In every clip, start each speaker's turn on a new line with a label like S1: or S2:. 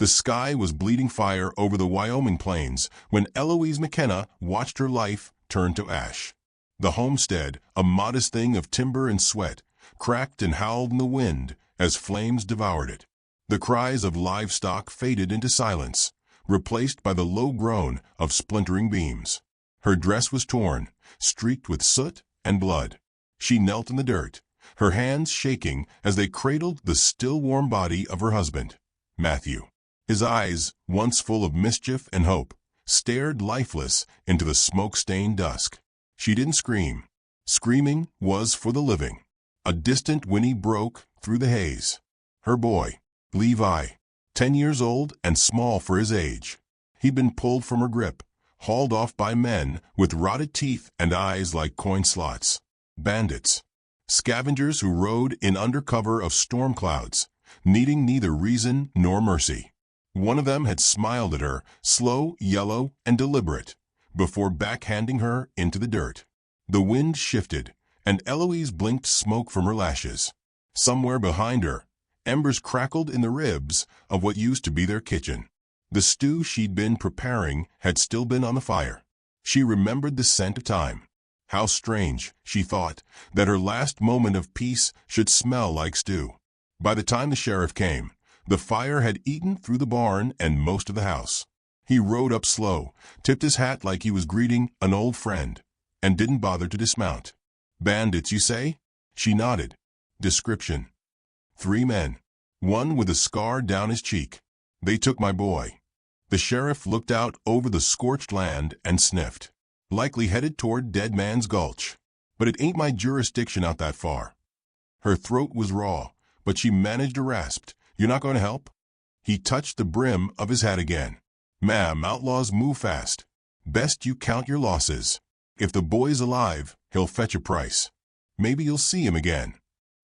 S1: The sky was bleeding fire over the Wyoming plains when Eloise McKenna watched her life turn to ash. The homestead, a modest thing of timber and sweat, cracked and howled in the wind as flames devoured it. The cries of livestock faded into silence, replaced by the low groan of splintering beams. Her dress was torn, streaked with soot and blood. She knelt in the dirt, her hands shaking as they cradled the still warm body of her husband, Matthew. His eyes, once full of mischief and hope, stared lifeless into the smoke-stained dusk. She didn't scream. Screaming was for the living. A distant whinny broke through the haze. Her boy, Levi, 10 years old and small for his age. He'd been pulled from her grip, hauled off by men with rotted teeth and eyes like coin slots. Bandits. Scavengers who rode in under cover of storm clouds, needing neither reason nor mercy. One of them had smiled at her, slow, yellow, and deliberate, before backhanding her into the dirt. The wind shifted, and Eloise blinked smoke from her lashes. Somewhere behind her, embers crackled in the ribs of what used to be their kitchen. The stew she'd been preparing had still been on the fire. She remembered the scent of thyme. How strange, she thought, that her last moment of peace should smell like stew. By the time the sheriff came, the fire had eaten through the barn and most of the house. He rode up slow, tipped his hat like he was greeting an old friend, and didn't bother to dismount. Bandits, you say? She nodded. Description. 3 men. One with a scar down his cheek. They took my boy. The sheriff looked out over the scorched land and sniffed. Likely headed toward Dead Man's Gulch. But it ain't my jurisdiction out that far. Her throat was raw, but she managed a rasp. You're not going to help? He touched the brim of his hat again. Ma'am, outlaws move fast. Best you count your losses. If the boy's alive, he'll fetch a price. Maybe you'll see him again.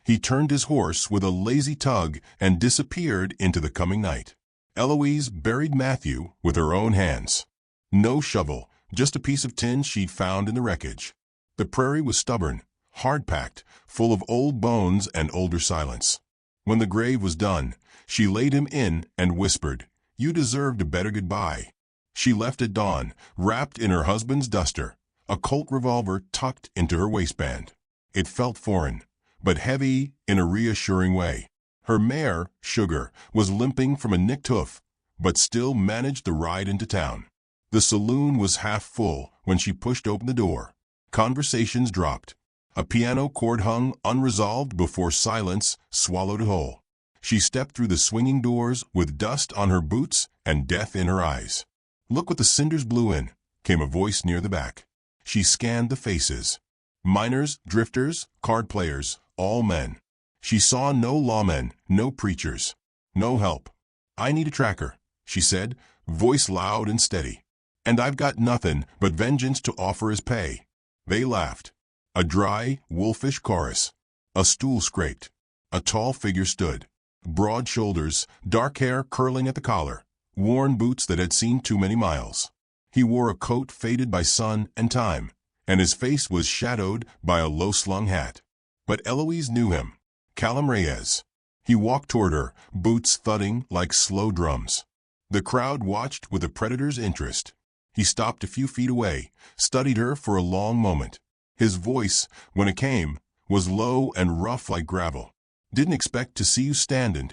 S1: He turned his horse with a lazy tug and disappeared into the coming night. Eloise buried Matthew with her own hands. No shovel, just a piece of tin she'd found in the wreckage. The prairie was stubborn, hard-packed, full of old bones and older silence. When the grave was done, she laid him in and whispered, "You deserved a better goodbye." She left at dawn, wrapped in her husband's duster, a Colt revolver tucked into her waistband. It felt foreign, but heavy in a reassuring way. Her mare, Sugar, was limping from a nicked hoof, but still managed the ride into town. The saloon was half full when she pushed open the door. Conversations dropped. A piano chord hung unresolved before silence swallowed it whole. She stepped through the swinging doors with dust on her boots and death in her eyes. "Look what the cinders blew in," came a voice near the back. She scanned the faces. Miners, drifters, card players, all men. She saw no lawmen, no preachers, no help. "I need a tracker," she said, voice loud and steady. "And I've got nothing but vengeance to offer as pay." They laughed. A dry, wolfish chorus. A stool scraped. A tall figure stood. Broad shoulders, dark hair curling at the collar, worn boots that had seen too many miles. He wore a coat faded by sun and time, and his face was shadowed by a low-slung hat. But Eloise knew him. Callum Reyes. He walked toward her, boots thudding like slow drums. The crowd watched with a predator's interest. He stopped a few feet away, studied her for a long moment. His voice, when it came, was low and rough like gravel. "Didn't expect to see you standing."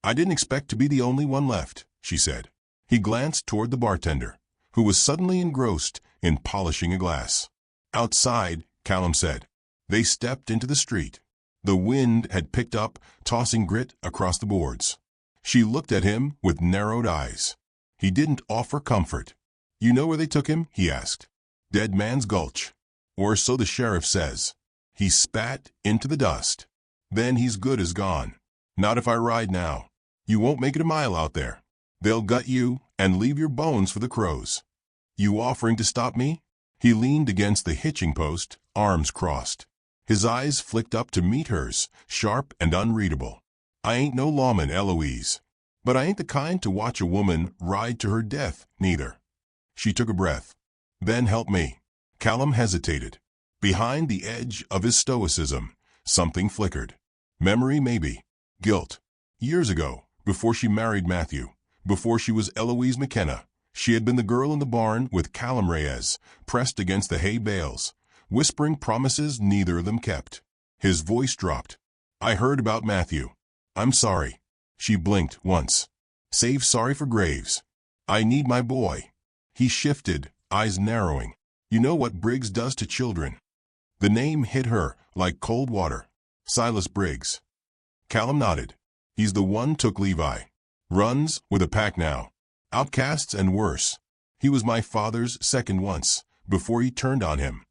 S1: "I didn't expect to be the only one left," she said. He glanced toward the bartender, who was suddenly engrossed in polishing a glass. "Outside," Callum said. They stepped into the street. The wind had picked up, tossing grit across the boards. She looked at him with narrowed eyes. He didn't offer comfort. "You know where they took him?" he asked. "Dead Man's Gulch. Or so the sheriff says." He spat into the dust. "Then he's good as gone. Not if I ride now. You won't make it a mile out there. They'll gut you and leave your bones for the crows." "You offering to stop me?" He leaned against the hitching post, arms crossed. His eyes flicked up to meet hers, sharp and unreadable. "I ain't no lawman, Eloise. But I ain't the kind to watch a woman ride to her death, neither." She took a breath. "Then help me." Callum hesitated. Behind the edge of his stoicism, something flickered. Memory, maybe. Guilt. Years ago, before she married Matthew, Before she was Eloise McKenna, she had been the girl in the barn with Callum Reyes, pressed against the hay bales, whispering promises neither of them kept. His voice dropped. I heard about Matthew. I'm sorry. She blinked once. Save sorry for graves. I need my boy. He shifted, eyes narrowing. You know what Briggs does to children. The name hit her like cold water. Silas Briggs. Callum nodded. He's the one took Levi. Runs with a pack now. Outcasts and worse. He was my father's second once, before he turned on him.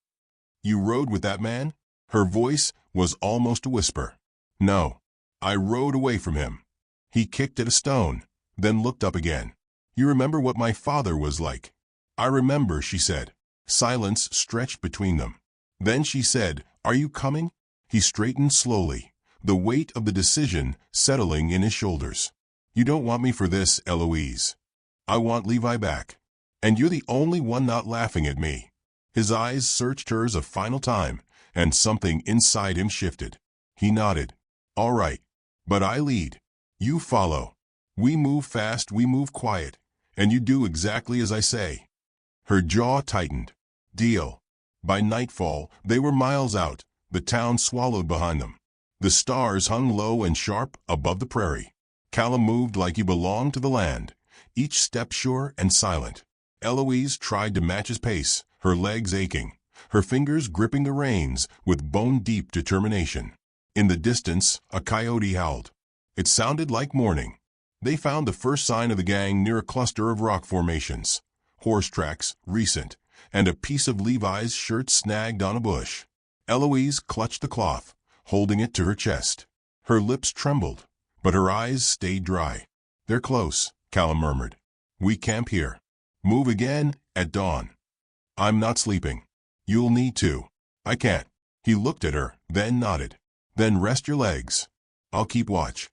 S1: You rode with that man? Her voice was almost a whisper. No. I rode away from him. He kicked at a stone, then looked up again. You remember what my father was like? I remember, she said. Silence stretched between them. Then she said, Are you coming? He straightened slowly, the weight of the decision settling in his shoulders. You don't want me for this, Eloise. I want Levi back. And you're the only one not laughing at me. His eyes searched hers a final time, and something inside him shifted. He nodded. All right. But I lead. You follow. We move fast, we move quiet, and you do exactly as I say. Her jaw tightened. Deal. By nightfall, they were miles out, the town swallowed behind them. The stars hung low and sharp above the prairie. Callum moved like he belonged to the land, each step sure and silent. Eloise tried to match his pace, her legs aching, her fingers gripping the reins with bone-deep determination. In the distance, a coyote howled. It sounded like morning. They found the first sign of the gang near a cluster of rock formations. Horse tracks, recent, and a piece of Levi's shirt snagged on a bush. Eloise clutched the cloth, holding it to her chest. Her lips trembled, but her eyes stayed dry. They're close, Callum murmured. We camp here. Move again at dawn. I'm not sleeping. You'll need to. I can't. He looked at her, then nodded. Then rest your legs. I'll keep watch.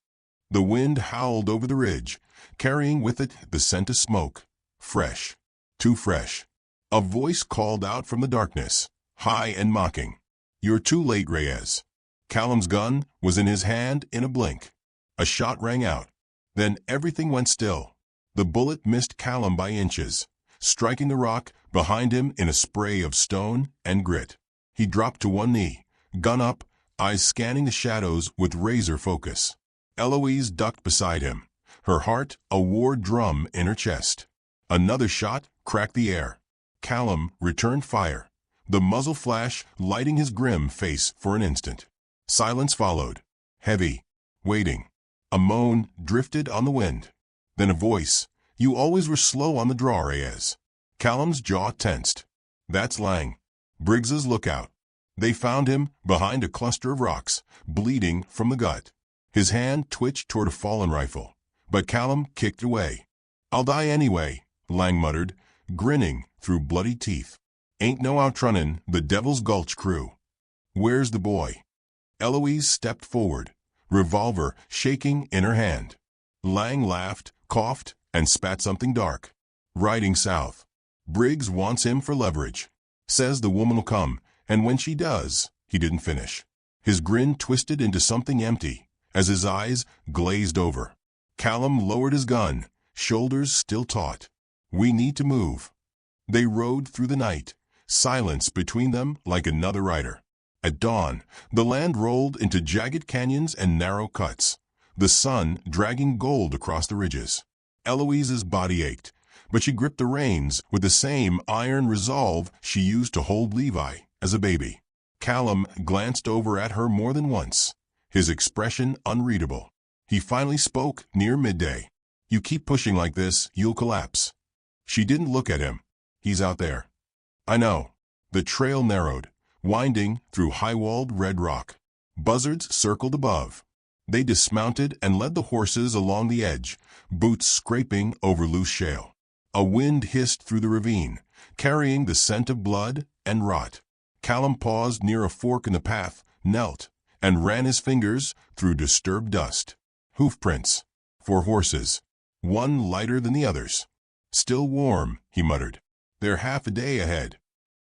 S1: The wind howled over the ridge, carrying with it the scent of smoke. Fresh. Too fresh. A voice called out from the darkness, high and mocking. You're too late, Reyes. Callum's gun was in his hand in a blink. A shot rang out. Then everything went still. The bullet missed Callum by inches, striking the rock behind him in a spray of stone and grit. He dropped to one knee, gun up, eyes scanning the shadows with razor focus. Eloise ducked beside him, her heart a war drum in her chest. Another shot cracked the air. Callum returned fire, the muzzle flash lighting his grim face for an instant. Silence followed, heavy, waiting. A moan drifted on the wind. Then a voice, You always were slow on the draw, Reyes. Callum's jaw tensed. That's Lang. Briggs's lookout. They found him behind a cluster of rocks, bleeding from the gut. His hand twitched toward a fallen rifle, but Callum kicked away. I'll die anyway, Lang muttered, grinning through bloody teeth. Ain't no outrunnin' the Devil's Gulch crew. Where's the boy? Eloise stepped forward, revolver shaking in her hand. Lang laughed, coughed, and spat something dark. Riding south. Briggs wants him for leverage. Says the woman'll come, and when she does, he didn't finish. His grin twisted into something empty, as his eyes glazed over. Callum lowered his gun, shoulders still taut. We need to move. They rode through the night, silence between them like another rider. At dawn, the land rolled into jagged canyons and narrow cuts, the sun dragging gold across the ridges. Eloise's body ached, but she gripped the reins with the same iron resolve she used to hold Levi as a baby. Callum glanced over at her more than once, his expression unreadable. He finally spoke near midday. You keep pushing like this, you'll collapse. She didn't look at him. He's out there. I know. The trail narrowed, winding through high-walled red rock. Buzzards circled above. They dismounted and led the horses along the edge, boots scraping over loose shale. A wind hissed through the ravine, carrying the scent of blood and rot. Callum paused near a fork in the path, knelt, and ran his fingers through disturbed dust. Hoof prints. 4 horses. One lighter than the others. Still warm, he muttered. They're half a day ahead.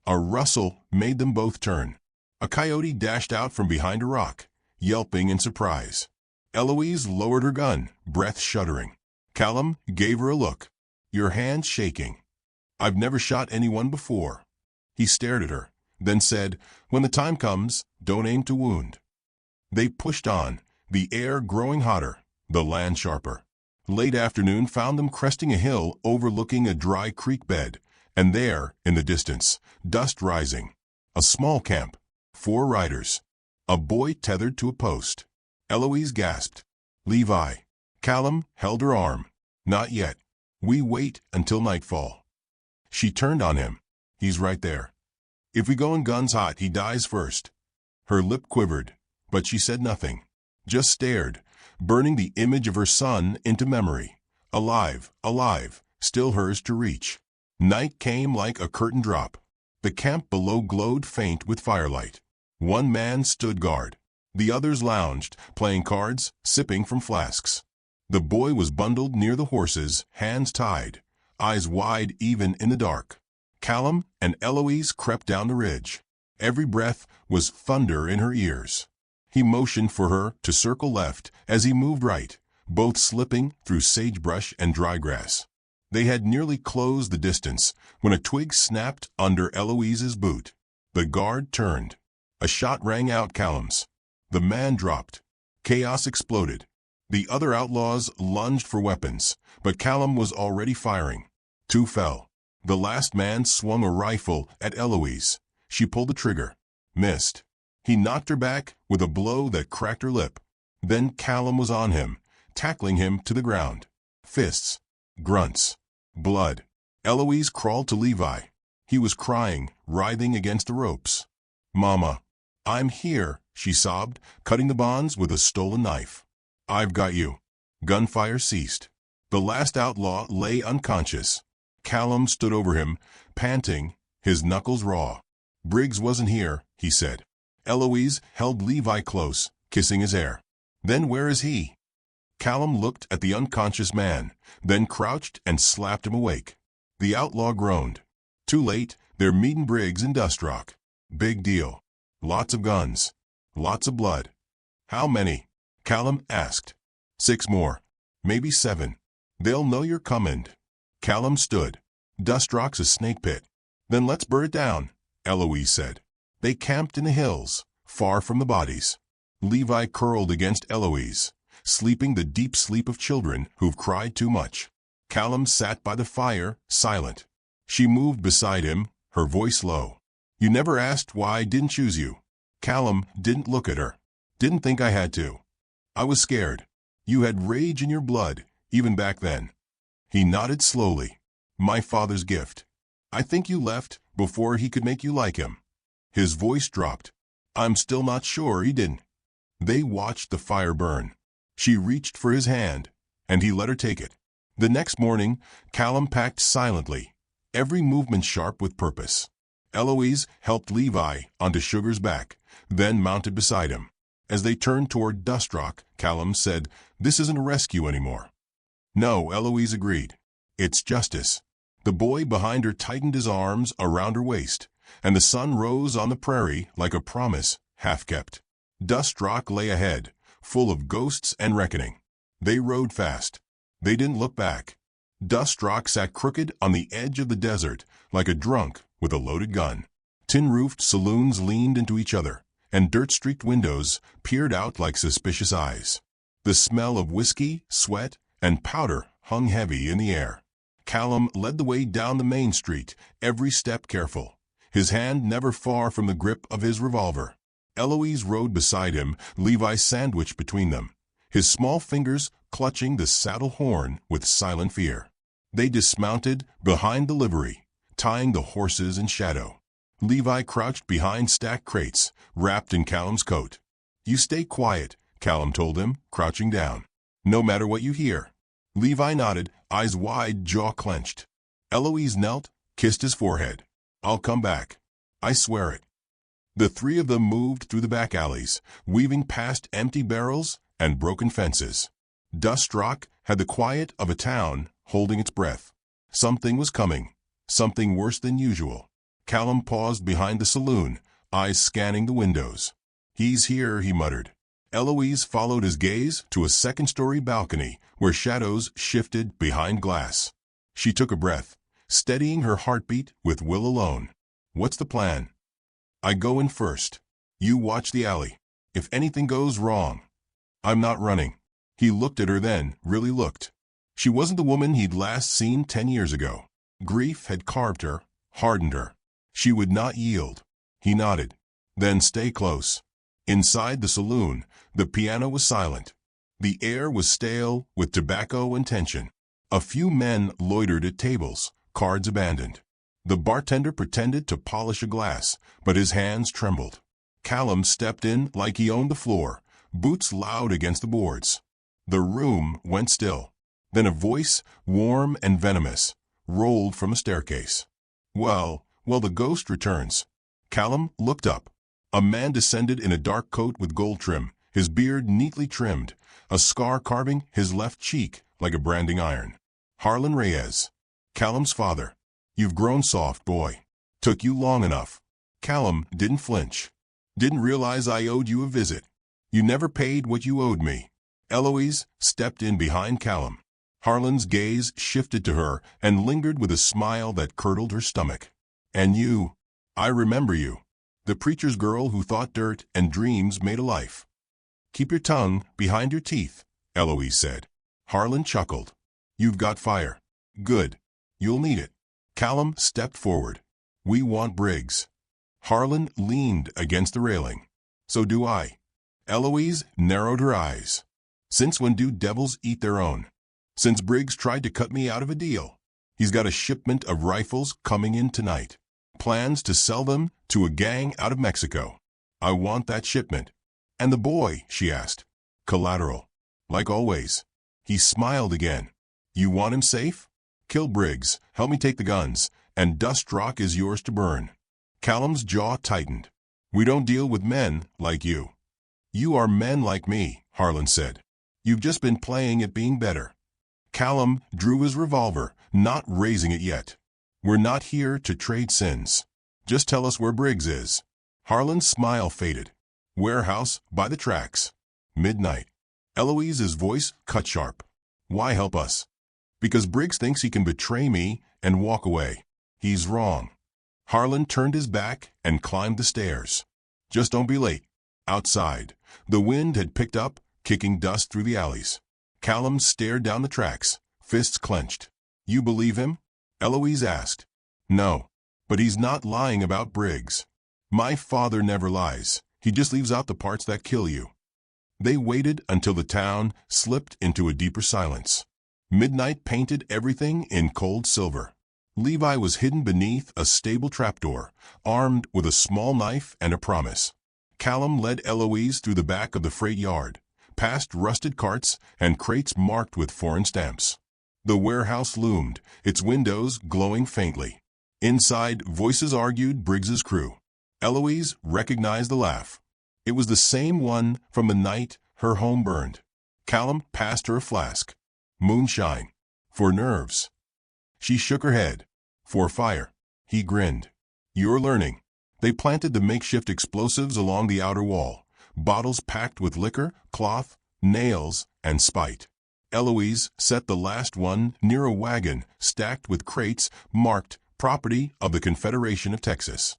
S1: A rustle made them both turn. A coyote dashed out from behind a rock, yelping in surprise. Eloise lowered her gun, breath shuddering. Callum gave her a look. "Your hand's shaking." "I've never shot anyone before." He stared at her, then said, "When the time comes, don't aim to wound." They pushed on, the air growing hotter, the land sharper. Late afternoon found them cresting a hill overlooking a dry creek bed, and there, in the distance, dust rising. A small camp, 4 riders. A boy tethered to a post. Eloise gasped. "Levi." Callum held her arm. "Not yet. We wait until nightfall." She turned on him. "He's right there. If we go in guns hot, he dies first." Her lip quivered, but she said nothing, just stared, burning the image of her son into memory. Alive, alive, still hers to reach. Night came like a curtain drop. The camp below glowed faint with firelight. One man stood guard. The others lounged, playing cards, sipping from flasks. The boy was bundled near the horses, hands tied, eyes wide even in the dark. Callum and Eloise crept down the ridge. Every breath was thunder in her ears. He motioned for her to circle left as he moved right, both slipping through sagebrush and dry grass. They had nearly closed the distance when a twig snapped under Eloise's boot. The guard turned. A shot rang out Callum's. The man dropped. Chaos exploded. The other outlaws lunged for weapons, but Callum was already firing. 2 fell. The last man swung a rifle at Eloise. She pulled the trigger. Missed. He knocked her back with a blow that cracked her lip. Then Callum was on him, tackling him to the ground. Fists. Grunts. Blood. Eloise crawled to Levi. He was crying, writhing against the ropes. "Mama, I'm here," she sobbed, cutting the bonds with a stolen knife. "I've got you." Gunfire ceased. The last outlaw lay unconscious. Callum stood over him, panting, his knuckles raw. "Briggs wasn't here," he said. Eloise held Levi close, kissing his hair. "Then where is he?" Callum looked at the unconscious man, then crouched and slapped him awake. The outlaw groaned. Too late, they're meeting Briggs in Dust Rock. Big deal. Lots of guns. Lots of blood. "How many?" Callum asked. 6 more. Maybe 7. They'll know you're coming." Callum stood. "Dust Rock's a snake pit." "Then let's burn it down," Eloise said. They camped in the hills, far from the bodies. Levi curled against Eloise, sleeping the deep sleep of children who've cried too much. Callum sat by the fire, silent. She moved beside him, her voice low. "You never asked why I didn't choose you." Callum didn't look at her. "Didn't think I had to. I was scared. You had rage in your blood, even back then." He nodded slowly. "My father's gift. I think you left before he could make you like him." His voice dropped. "I'm still not sure he didn't." They watched the fire burn. She reached for his hand, and he let her take it. The next morning, Callum packed silently, every movement sharp with purpose. Eloise helped Levi onto Sugar's back, then mounted beside him. As they turned toward Dust Rock, Callum said, "This isn't a rescue anymore." "No," Eloise agreed. "It's justice." The boy behind her tightened his arms around her waist, and the sun rose on the prairie like a promise half-kept. Dust Rock lay ahead, full of ghosts and reckoning. They rode fast. They didn't look back. Dust Rock sat crooked on the edge of the desert like a drunk with a loaded gun. Tin-roofed saloons leaned into each other, and dirt-streaked windows peered out like suspicious eyes. The smell of whiskey, sweat, and powder hung heavy in the air. Callum led the way down the main street, every step careful, his hand never far from the grip of his revolver. Eloise rode beside him, Levi sandwiched between them, his small fingers clutching the saddle horn with silent fear. They dismounted behind the livery, tying the horses in shadow. Levi crouched behind stacked crates, wrapped in Callum's coat. "You stay quiet," Callum told him, crouching down. "No matter what you hear." Levi nodded, eyes wide, jaw clenched. Eloise knelt, kissed his forehead. "I'll come back. I swear it." The 3 of them moved through the back alleys, weaving past empty barrels and broken fences. Dust Rock had the quiet of a town holding its breath. Something was coming, something worse than usual. Callum paused behind the saloon, eyes scanning the windows. "He's here," he muttered. Eloise followed his gaze to a second-story balcony where shadows shifted behind glass. She took a breath, steadying her heartbeat with will alone. What's the plan? I go in first. You watch the alley. If anything goes wrong, I'm not running. He looked at her then, really looked. She wasn't the woman he'd last seen 10 years ago. Grief had carved her, hardened her. She would not yield. He nodded. Then stay close. Inside the saloon, the piano was silent. The air was stale with tobacco and tension. A few men loitered at tables, cards abandoned. The bartender pretended to polish a glass, but his hands trembled. Callum stepped in like he owned the floor, boots loud against the boards. The room went still. Then a voice, warm and venomous, rolled from a staircase. Well, the ghost returns. Callum looked up. A man descended in a dark coat with gold trim, his beard neatly trimmed, a scar carving his left cheek like a branding iron. Harlan Reyes. Callum's father. You've grown soft, boy. Took you long enough. Callum didn't flinch. Didn't realize I owed you a visit. You never paid what you owed me. Eloise stepped in behind Callum. Harlan's gaze shifted to her and lingered with a smile that curdled her stomach. And you, I remember you. The preacher's girl who thought dirt and dreams made a life. Keep your tongue behind your teeth, Eloise said. Harlan chuckled. You've got fire. Good. You'll need it. Callum stepped forward. We want Briggs. Harlan leaned against the railing. So do I. Eloise narrowed her eyes. Since when do devils eat their own? Since Briggs tried to cut me out of a deal. He's got a shipment of rifles coming in tonight. Plans to sell them to a gang out of Mexico. I want that shipment. And the boy, she asked. Collateral. Like always. He smiled again. You want him safe? Kill Briggs, help me take the guns, and Dust Rock is yours to burn. Callum's jaw tightened. We don't deal with men like you. You are men like me, Harlan said. You've just been playing at being better. Callum drew his revolver, not raising it yet. We're not here to trade sins. Just tell us where Briggs is. Harlan's smile faded. Warehouse by the tracks. Midnight. Eloise's voice cut sharp. Why help us? Because Briggs thinks he can betray me and walk away. He's wrong. Harlan turned his back and climbed the stairs. Just don't be late. Outside, the wind had picked up, kicking dust through the alleys. Callum stared down the tracks, fists clenched. You believe him? Eloise asked. No, but he's not lying about Briggs. My father never lies. He just leaves out the parts that kill you. They waited until the town slipped into a deeper silence. Midnight painted everything in cold silver. Levi was hidden beneath a stable trapdoor, armed with a small knife and a promise. Callum led Eloise through the back of the freight yard, past rusted carts and crates marked with foreign stamps. The warehouse loomed, its windows glowing faintly. Inside, voices argued Briggs's crew. Eloise recognized the laugh. It was the same one from the night her home burned. Callum passed her a flask. Moonshine. For nerves. She shook her head. For fire. He grinned. You're learning. They planted the makeshift explosives along the outer wall, bottles packed with liquor, cloth, nails, and spite. Eloise set the last one near a wagon stacked with crates marked Property of the Confederation of Texas.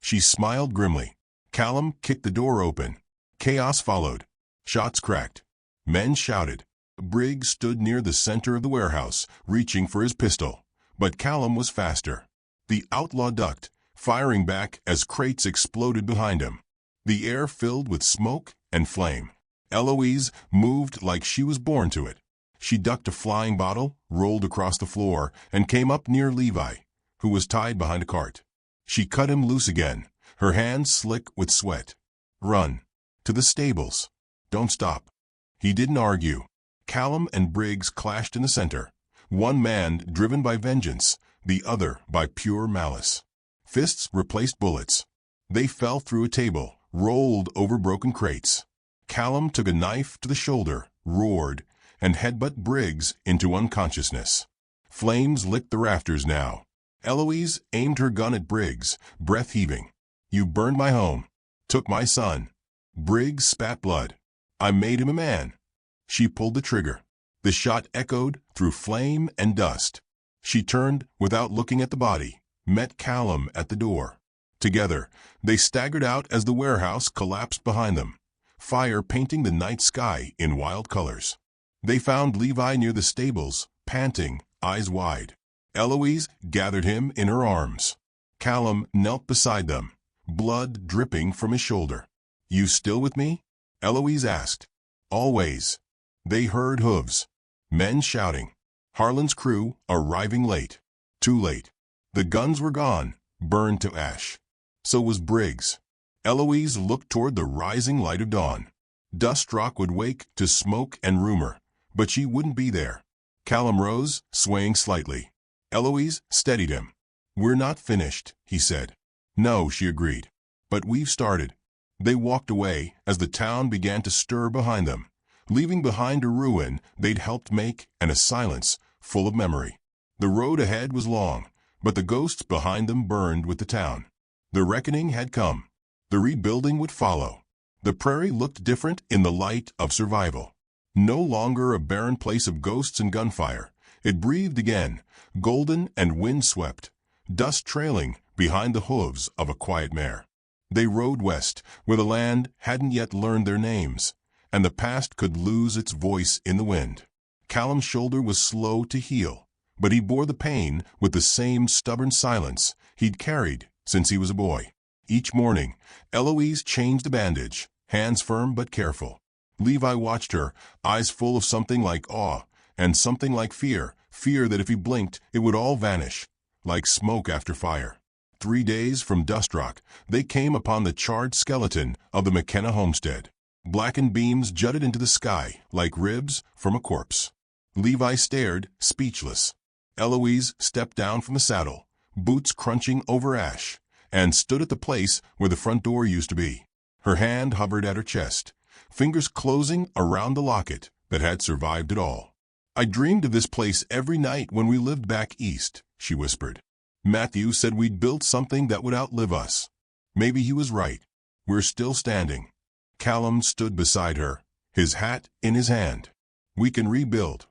S1: She smiled grimly. Callum kicked the door open. Chaos followed. Shots cracked. Men shouted. Briggs stood near the center of the warehouse, reaching for his pistol. But Callum was faster. The outlaw ducked, firing back as crates exploded behind him. The air filled with smoke and flame. Eloise moved like she was born to it. She ducked a flying bottle, rolled across the floor, and came up near Levi, who was tied behind a cart. She cut him loose again, her hands slick with sweat. Run. To the stables. Don't stop. He didn't argue. Callum and Briggs clashed in the center, one man driven by vengeance, the other by pure malice. Fists replaced bullets. They fell through a table, rolled over broken crates. Callum took a knife to the shoulder, roared, and headbutt Briggs into unconsciousness. Flames licked the rafters now. Eloise aimed her gun at Briggs, breath heaving. You burned my home. Took my son. Briggs spat blood. I made him a man." She pulled the trigger. The shot echoed through flame and dust. She turned without looking at the body, met Callum at the door. Together, they staggered out as the warehouse collapsed behind them, fire painting the night sky in wild colors. They found Levi near the stables, panting, eyes wide. Eloise gathered him in her arms. Callum knelt beside them, blood dripping from his shoulder. "You still with me?" Eloise asked. "Always." They heard hooves, men shouting. Harlan's crew arriving late. Too late. The guns were gone, burned to ash. So was Briggs. Eloise looked toward the rising light of dawn. Dust Rock would wake to smoke and rumor, but she wouldn't be there. Callum rose, swaying slightly. Eloise steadied him. "We're not finished," he said. "No," she agreed. "But we've started." They walked away as the town began to stir behind them, leaving behind a ruin they'd helped make and a silence full of memory. The road ahead was long, but the ghosts behind them burned with the town. The reckoning had come. The rebuilding would follow. The prairie looked different in the light of survival. No longer a barren place of ghosts and gunfire. It breathed again, golden and wind-swept, dust trailing behind the hooves of a quiet mare. They rode west, where the land hadn't yet learned their names, and the past could lose its voice in the wind. Callum's shoulder was slow to heal, but he bore the pain with the same stubborn silence he'd carried since he was a boy. Each morning, Eloise changed the bandage, hands firm but careful. Levi watched her, eyes full of something like awe and something like fear that if he blinked, it would all vanish, like smoke after fire. 3 days from Dust Rock, they came upon the charred skeleton of the McKenna homestead. Blackened beams jutted into the sky like ribs from a corpse. Levi stared, speechless. Eloise stepped down from the saddle, boots crunching over ash, and stood at the place where the front door used to be. Her hand hovered at her chest, fingers closing around the locket that had survived it all. "I dreamed of this place every night when we lived back east," she whispered. "Matthew said we'd build something that would outlive us. Maybe he was right. We're still standing." Callum stood beside her, his hat in his hand. "We can rebuild."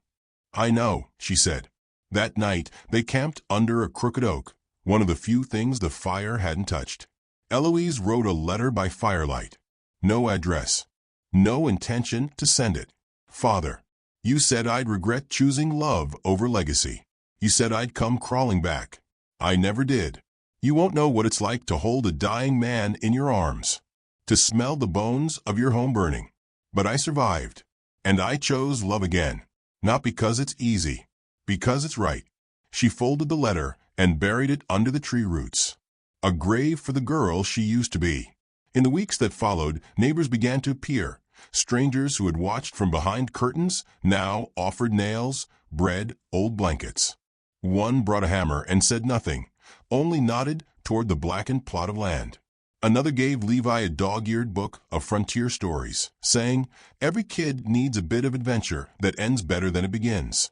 S1: "I know," she said. That night, they camped under a crooked oak, one of the few things the fire hadn't touched. Eloise wrote a letter by firelight. No address. No intention to send it. "Father, you said I'd regret choosing love over legacy. You said I'd come crawling back. I never did. You won't know what it's like to hold a dying man in your arms, to smell the bones of your home burning. But I survived, and I chose love again, not because it's easy, because it's right." She folded the letter and buried it under the tree roots. A grave for the girl she used to be. In the weeks that followed, neighbors began to appear. Strangers who had watched from behind curtains now offered nails, bread, old blankets. One brought a hammer and said nothing, only nodded toward the blackened plot of land. Another gave Levi a dog-eared book of frontier stories, saying, "Every kid needs a bit of adventure that ends better than it begins."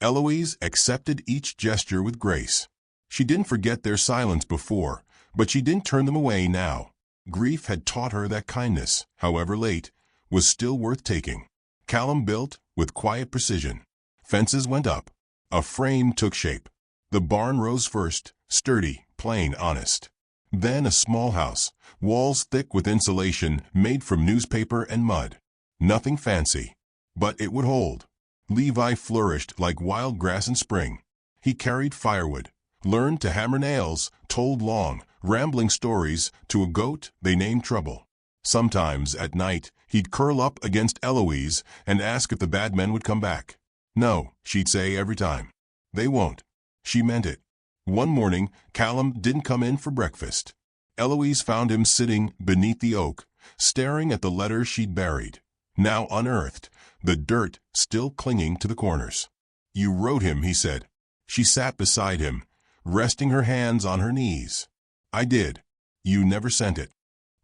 S1: Eloise accepted each gesture with grace. She didn't forget their silence before, but she didn't turn them away now. Grief had taught her that kindness, however late, was still worth taking. Callum built with quiet precision. Fences went up. A frame took shape. The barn rose first, sturdy, plain, honest. Then a small house, walls thick with insulation made from newspaper and mud. Nothing fancy, but it would hold. Levi flourished like wild grass in spring. He carried firewood, learned to hammer nails, told long, rambling stories to a goat they named Trouble. Sometimes, at night, he'd curl up against Eloise and ask if the bad men would come back. "No," she'd say every time. "They won't." She meant it. One morning, Callum didn't come in for breakfast. Eloise found him sitting beneath the oak, staring at the letter she'd buried, now unearthed, the dirt still clinging to the corners. "You wrote him," he said. She sat beside him, resting her hands on her knees. "I did. You never sent it."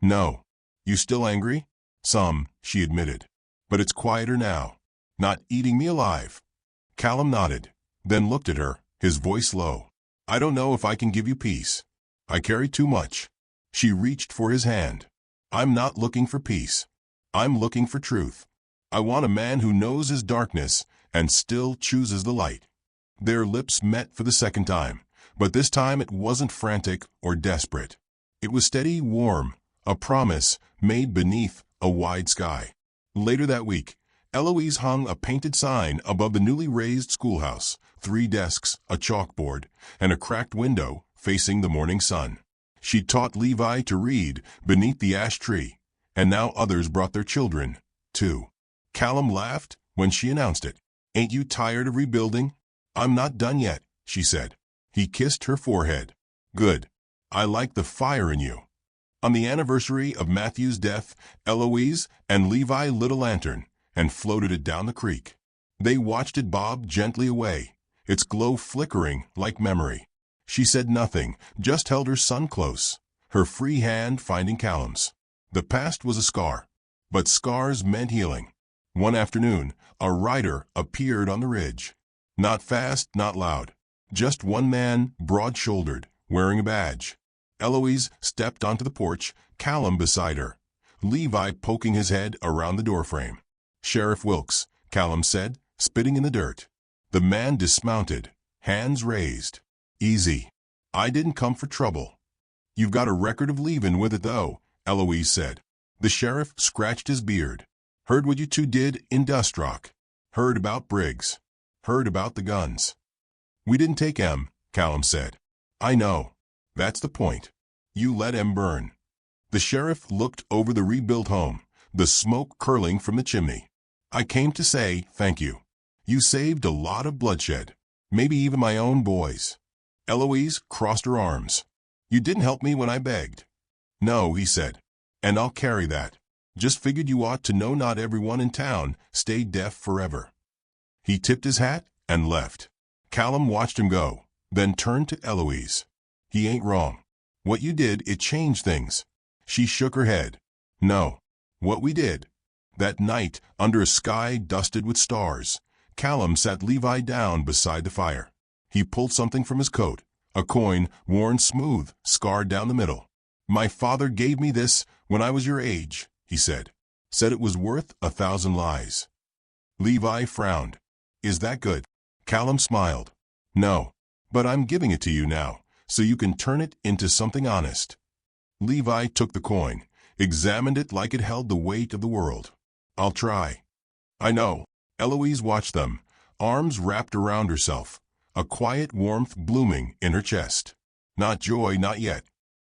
S1: "No." "You still angry?" "Some," she admitted. "But it's quieter now. Not eating me alive." Callum nodded, then looked at her, his voice low. "I don't know if I can give you peace. I carry too much." She reached for his hand. "I'm not looking for peace. I'm looking for truth. I want a man who knows his darkness and still chooses the light." Their lips met for the second time, but this time it wasn't frantic or desperate. It was steady, warm, a promise made beneath a wide sky. Later that week, Eloise hung a painted sign above the newly raised schoolhouse, 3 desks, a chalkboard, and a cracked window facing the morning sun. She taught Levi to read beneath the ash tree, and now others brought their children, too. Callum laughed when she announced it. "Ain't you tired of rebuilding?" "I'm not done yet," she said. He kissed her forehead. "Good. I like the fire in you." On the anniversary of Matthew's death, Eloise and Levi lit a lantern and floated it down the creek. They watched it bob gently away, its glow flickering like memory. She said nothing, just held her son close, her free hand finding Callum's. The past was a scar, but scars meant healing. One afternoon, a rider appeared on the ridge. Not fast, not loud. Just one man, broad-shouldered, wearing a badge. Eloise stepped onto the porch, Callum beside her, Levi poking his head around the doorframe. "Sheriff Wilkes," Callum said, spitting in the dirt. The man dismounted, hands raised. "Easy. I didn't come for trouble." "You've got a record of leaving with it, though," Eloise said. The sheriff scratched his beard. "Heard what you two did in Dust Rock. Heard about Briggs. Heard about the guns." "We didn't take M," Callum said. "I know. That's the point. You let M burn." The sheriff looked over the rebuilt home, the smoke curling from the chimney. "I came to say thank you. You saved a lot of bloodshed, maybe even my own boys." Eloise crossed her arms. "You didn't help me when I begged." "No," he said, "and I'll carry that. Just figured you ought to know not everyone in town stayed deaf forever." He tipped his hat and left. Callum watched him go, then turned to Eloise. "He ain't wrong. What you did, it changed things." She shook her head. "No. What we did." That night, under a sky dusted with stars, Callum sat Levi down beside the fire. He pulled something from his coat, a coin worn smooth, scarred down the middle. "My father gave me this when I was your age," he said. "Said it was worth 1,000 lies." Levi frowned. "Is that good?" Callum smiled. "No, but I'm giving it to you now, so you can turn it into something honest." Levi took the coin, examined it like it held the weight of the world. "I'll try." "I know." Eloise watched them, arms wrapped around herself, a quiet warmth blooming in her chest. Not joy, not yet,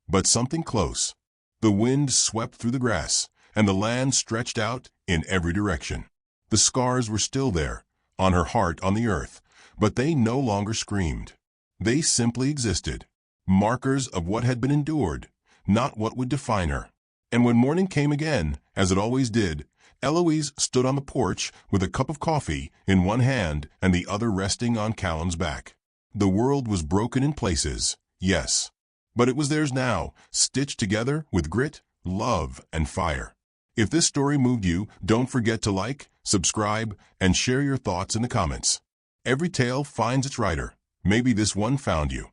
S1: but something close. The wind swept through the grass, and the land stretched out in every direction. The scars were still there, on her heart, on the earth, but they no longer screamed. They simply existed, markers of what had been endured, not what would define her. And when morning came again, as it always did, Eloise stood on the porch with a cup of coffee in one hand and the other resting on Callum's back. The world was broken in places, yes, but it was theirs now, stitched together with grit, love, and fire. If this story moved you, don't forget to like, subscribe, and share your thoughts in the comments. Every tale finds its writer. Maybe this one found you.